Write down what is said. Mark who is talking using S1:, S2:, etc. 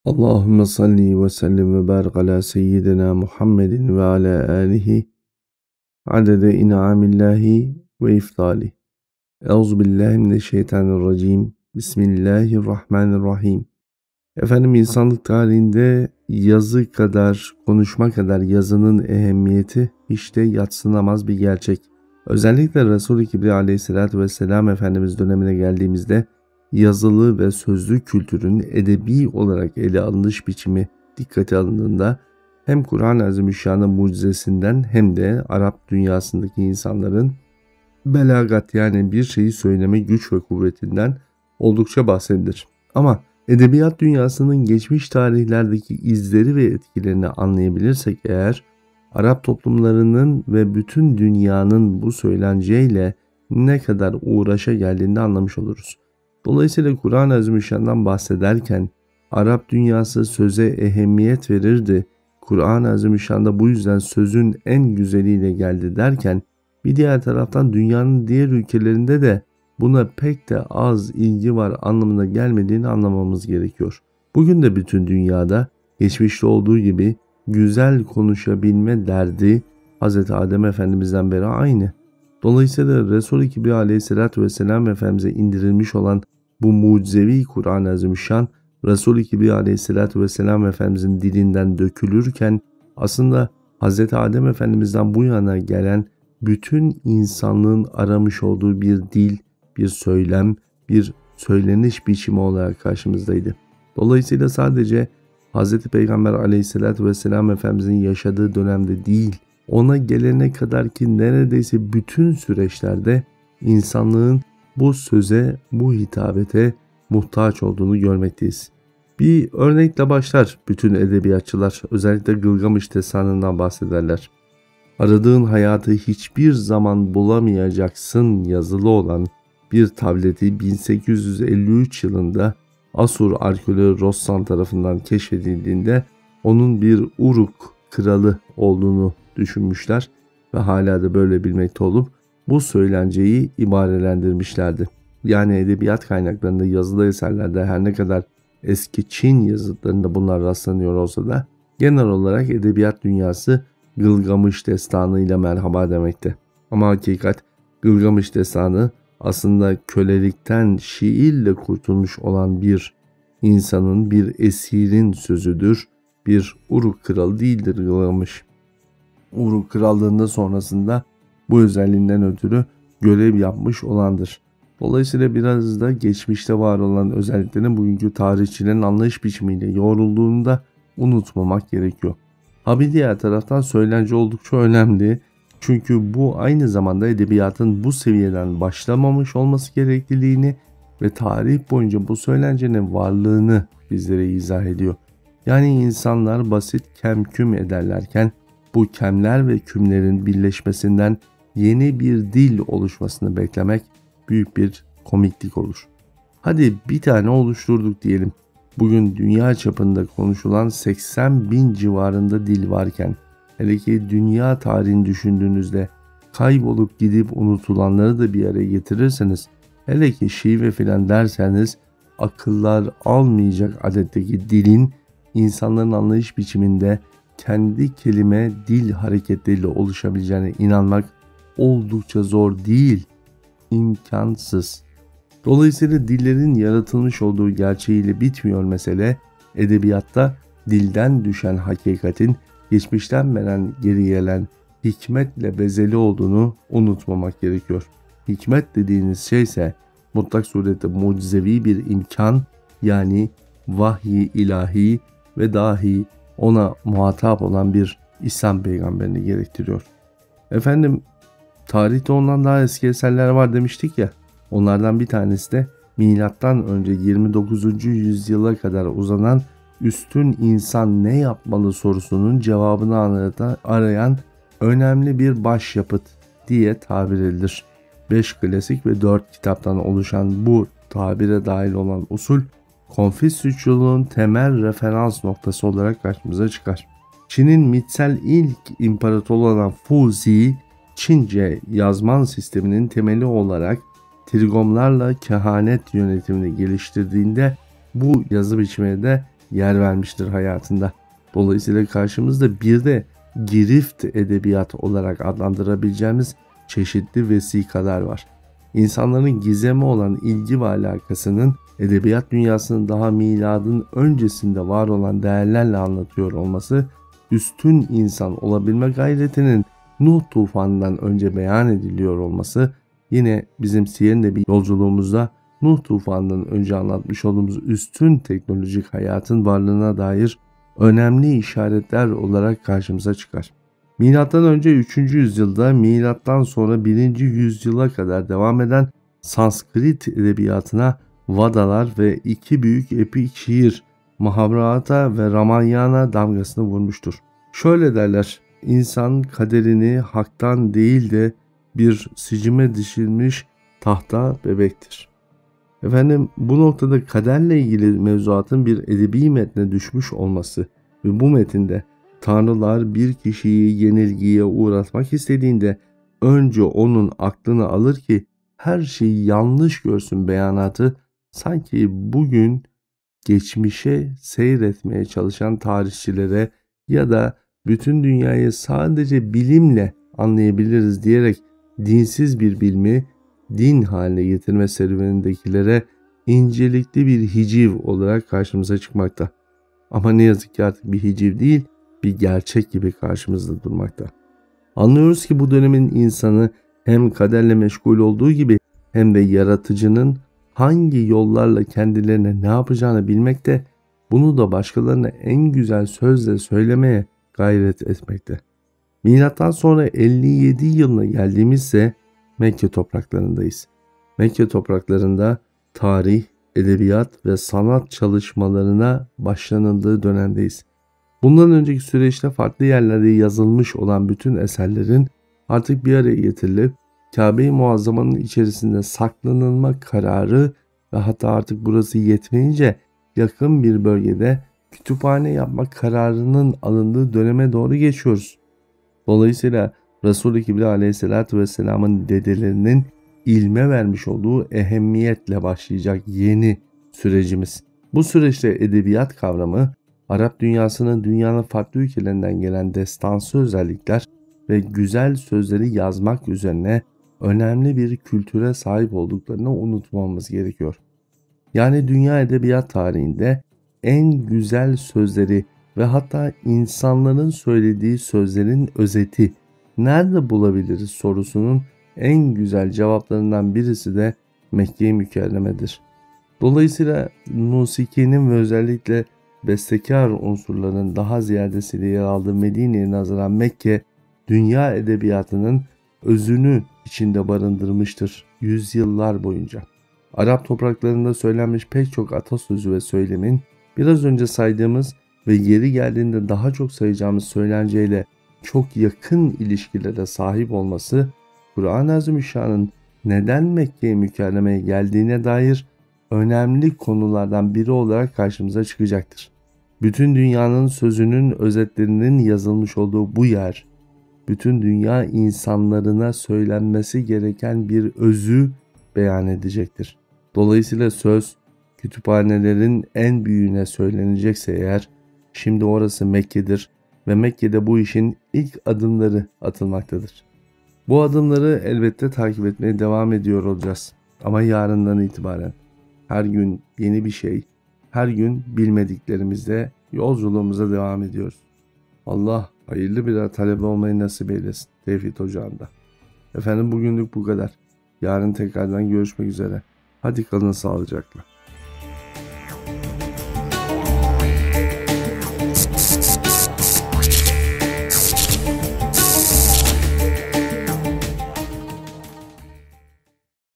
S1: Allahümme salli ve sellim ve barik ala seyyidina Muhammedin ve ala alihi adede in'amillahi ve iftali. Euzubillahimineşşeytanirracim. Bismillahirrahmanirrahim. Efendim, insanlık tarihinde yazı kadar, konuşma kadar yazının ehemmiyeti hiç de yadsınamaz bir gerçek. Özellikle Resul-i Kibriya aleyhissalatü vesselam Efendimiz dönemine geldiğimizde yazılı ve sözlü kültürün edebi olarak ele alınış biçimi dikkate alındığında hem Kur'an-ı Azimüşşan'ın mucizesinden hem de Arap dünyasındaki insanların belagat, yani bir şeyi söyleme güç ve kuvvetinden oldukça bahsedilir. Ama edebiyat dünyasının geçmiş tarihlerdeki izleri ve etkilerini anlayabilirsek eğer, Arap toplumlarının ve bütün dünyanın bu söylenceyle ne kadar uğraşa geldiğini anlamış oluruz. Dolayısıyla Kur'an-ı Azimüşşan'dan bahsederken Arap dünyası söze ehemmiyet verirdi. Kur'an-ı Azimüşşan'da bu yüzden sözün en güzeliyle geldi derken, bir diğer taraftan dünyanın diğer ülkelerinde de buna pek de az ilgi var anlamına gelmediğini anlamamız gerekiyor. Bugün de bütün dünyada geçmişte olduğu gibi güzel konuşabilme derdi Hz. Adem Efendimiz'den beri aynı. Dolayısıyla Resul-i Kibriya aleyhissalatü vesselam Efendimiz'e indirilmiş olan bu mucizevi Kur'an-ı Azimüşşan, Resul-i Kibriya aleyhissalatü vesselam Efendimiz'in dilinden dökülürken aslında Hz. Adem Efendimiz'den bu yana gelen bütün insanlığın aramış olduğu bir dil, bir söylem, bir söyleniş biçimi olarak karşımızdaydı. Dolayısıyla sadece Hz. Peygamber aleyhissalatü vesselam Efendimiz'in yaşadığı dönemde değil, ona gelene kadar ki neredeyse bütün süreçlerde insanlığın bu söze, bu hitabete muhtaç olduğunu görmekteyiz. Bir örnekle başlar bütün edebiyatçılar, özellikle Gılgamış Destanı'ndan bahsederler. Aradığın hayatı hiçbir zaman bulamayacaksın yazılı olan bir tableti 1853 yılında Asur arkeoloğu Rossan tarafından keşfedildiğinde onun bir Uruk kralı olduğunu düşünmüşler ve hala da böyle bilmekte olup bu söylenceyi ibarelendirmişlerdi. Yani edebiyat kaynaklarında, yazılı eserlerde her ne kadar eski Çin yazıtlarında bunlar rastlanıyor olsa da genel olarak edebiyat dünyası Gılgamış Destanı ile merhaba demekte. Ama hakikat Gılgamış Destanı aslında kölelikten şiirle kurtulmuş olan bir insanın, bir esirin sözüdür. Bir Uruk kralı değildir Gılgamış. Uruk krallığında sonrasında bu özelliğinden ötürü görev yapmış olandır. Dolayısıyla biraz da geçmişte var olan özelliklerin bugünkü tarihçilerin anlayış biçimiyle yoğrulduğunu da unutmamak gerekiyor. Bir diğer taraftan söylence oldukça önemli. Çünkü bu aynı zamanda edebiyatın bu seviyeden başlamamış olması gerekliliğini ve tarih boyunca bu söylencenin varlığını bizlere izah ediyor. Yani insanlar basit kem küm ederlerken bu kemler ve kümlerin birleşmesinden yeni bir dil oluşmasını beklemek büyük bir komiklik olur. Hadi bir tane oluşturduk diyelim. Bugün dünya çapında konuşulan 80 bin civarında dil varken, hele ki dünya tarihini düşündüğünüzde kaybolup gidip unutulanları da bir araya getirirseniz, hele ki şive filan derseniz akıllar almayacak adetteki dilin insanların anlayış biçiminde kendi kelime dil hareketleriyle oluşabileceğine inanmak oldukça zor değil, imkansız. Dolayısıyla dillerin yaratılmış olduğu gerçeğiyle bitmiyor mesele. Edebiyatta dilden düşen hakikatin geçmişten geri gelen hikmetle bezeli olduğunu unutmamak gerekiyor. Hikmet dediğiniz şey ise mutlak surette mucizevi bir imkan, yani vahyi ilahi ve dahi ona muhatap olan bir İslam peygamberini gerektiriyor. Efendim, tarihte ondan daha eski eserler var demiştik ya. Onlardan bir tanesi de milattan önce 29. yüzyıla kadar uzanan üstün insan ne yapmalı sorusunun cevabını arayan önemli bir başyapıt diye tabir edilir. 5 klasik ve 4 kitaptan oluşan bu tabire dahil olan usul, Konfüçyüsçülüğün temel referans noktası olarak karşımıza çıkar. Çin'in mitsel ilk imparatoru olan Fuzi, Çince yazman sisteminin temeli olarak trigomlarla kehanet yönetimini geliştirdiğinde bu yazı biçimine de yer vermiştir hayatında. Dolayısıyla karşımızda bir de girift edebiyat olarak adlandırabileceğimiz çeşitli vesikalar var. İnsanların gizeme olan ilgi ve alakasının edebiyat dünyasının daha miladın öncesinde var olan değerlerle anlatıyor olması, üstün insan olabilme gayretinin Nuh tufanından önce beyan ediliyor olması, yine bizim Siyer bir yolculuğumuzda Nuh tufanından önce anlatmış olduğumuz üstün teknolojik hayatın varlığına dair önemli işaretler olarak karşımıza çıkar. Milattan önce 3. yüzyılda, milattan sonra 1. yüzyıla kadar devam eden Sanskrit edebiyatına Vadalar ve iki büyük epik şiir Mahabharata ve Ramayana damgasını vurmuştur. Şöyle derler: İnsan kaderini haktan değil de bir sicime dişilmiş tahta bebektir. Efendim, bu noktada kaderle ilgili mevzuatın bir edebi metne düşmüş olması ve bu metinde tanrılar bir kişiyi yenilgiye uğratmak istediğinde önce onun aklını alır ki her şeyi yanlış görsün beyanatı, sanki bugün geçmişe seyretmeye çalışan tarihçilere ya da bütün dünyayı sadece bilimle anlayabiliriz diyerek dinsiz bir bilimi din haline getirme serüvenindekilere incelikli bir hiciv olarak karşımıza çıkmakta. Ama ne yazık ki artık bir hiciv değil, bir gerçek gibi karşımızda durmakta. Anlıyoruz ki bu dönemin insanı hem kaderle meşgul olduğu gibi hem de yaratıcının hangi yollarla kendilerine ne yapacağını bilmekte, bunu da başkalarına en güzel sözle söylemeye gayret etmekte. Milattan sonra 57 yılına geldiğimizse Mekke topraklarındayız. Mekke topraklarında tarih, edebiyat ve sanat çalışmalarına başlanıldığı dönemdeyiz. Bundan önceki süreçte farklı yerlerde yazılmış olan bütün eserlerin artık bir araya getirilip Kabe-i Muazzama'nın içerisinde saklanılma kararı ve hatta artık burası yetmeyince yakın bir bölgede kütüphane yapmak kararının alındığı döneme doğru geçiyoruz. Dolayısıyla Resul-i Kibriya Aleyhisselatü Vesselam'ın dedelerinin ilme vermiş olduğu ehemmiyetle başlayacak yeni sürecimiz. Bu süreçte edebiyat kavramı, Arap dünyasının dünyanın farklı ülkelerinden gelen destansı özellikler ve güzel sözleri yazmak üzerine önemli bir kültüre sahip olduklarını unutmamamız gerekiyor. Yani dünya edebiyat tarihinde en güzel sözleri ve hatta insanların söylediği sözlerin özeti nerede bulabiliriz sorusunun en güzel cevaplarından birisi de Mekke-i Mükerreme'dir. Dolayısıyla musikinin ve özellikle bestekar unsurların daha ziyadesiyle yer aldığı Medine'ye nazaran Mekke, dünya edebiyatının özünü içinde barındırmıştır yüzyıllar boyunca. Arap topraklarında söylenmiş pek çok atasözü ve söylemin biraz önce saydığımız ve yeri geldiğinde daha çok sayacağımız söylenceyle çok yakın ilişkilere sahip olması, Kur'an-ı Azimüşşan'ın neden Mekke-i Mükerreme'ye geldiğine dair önemli konulardan biri olarak karşımıza çıkacaktır. Bütün dünyanın sözünün özetlerinin yazılmış olduğu bu yer, bütün dünya insanlarına söylenmesi gereken bir özü beyan edecektir. Dolayısıyla söz, kütüphanelerin en büyüğüne söylenecekse eğer, şimdi orası Mekke'dir ve Mekke'de bu işin ilk adımları atılmaktadır. Bu adımları elbette takip etmeye devam ediyor olacağız. Ama yarından itibaren her gün yeni bir şey, her gün bilmediklerimizle yolculuğumuza devam ediyoruz. Allah hayırlı bir talebe olmayı nasip eylesin Tevhid Ocağı'nda. Efendim, bugünlük bu kadar. Yarın tekrardan görüşmek üzere. Hadi kalın sağlıcakla.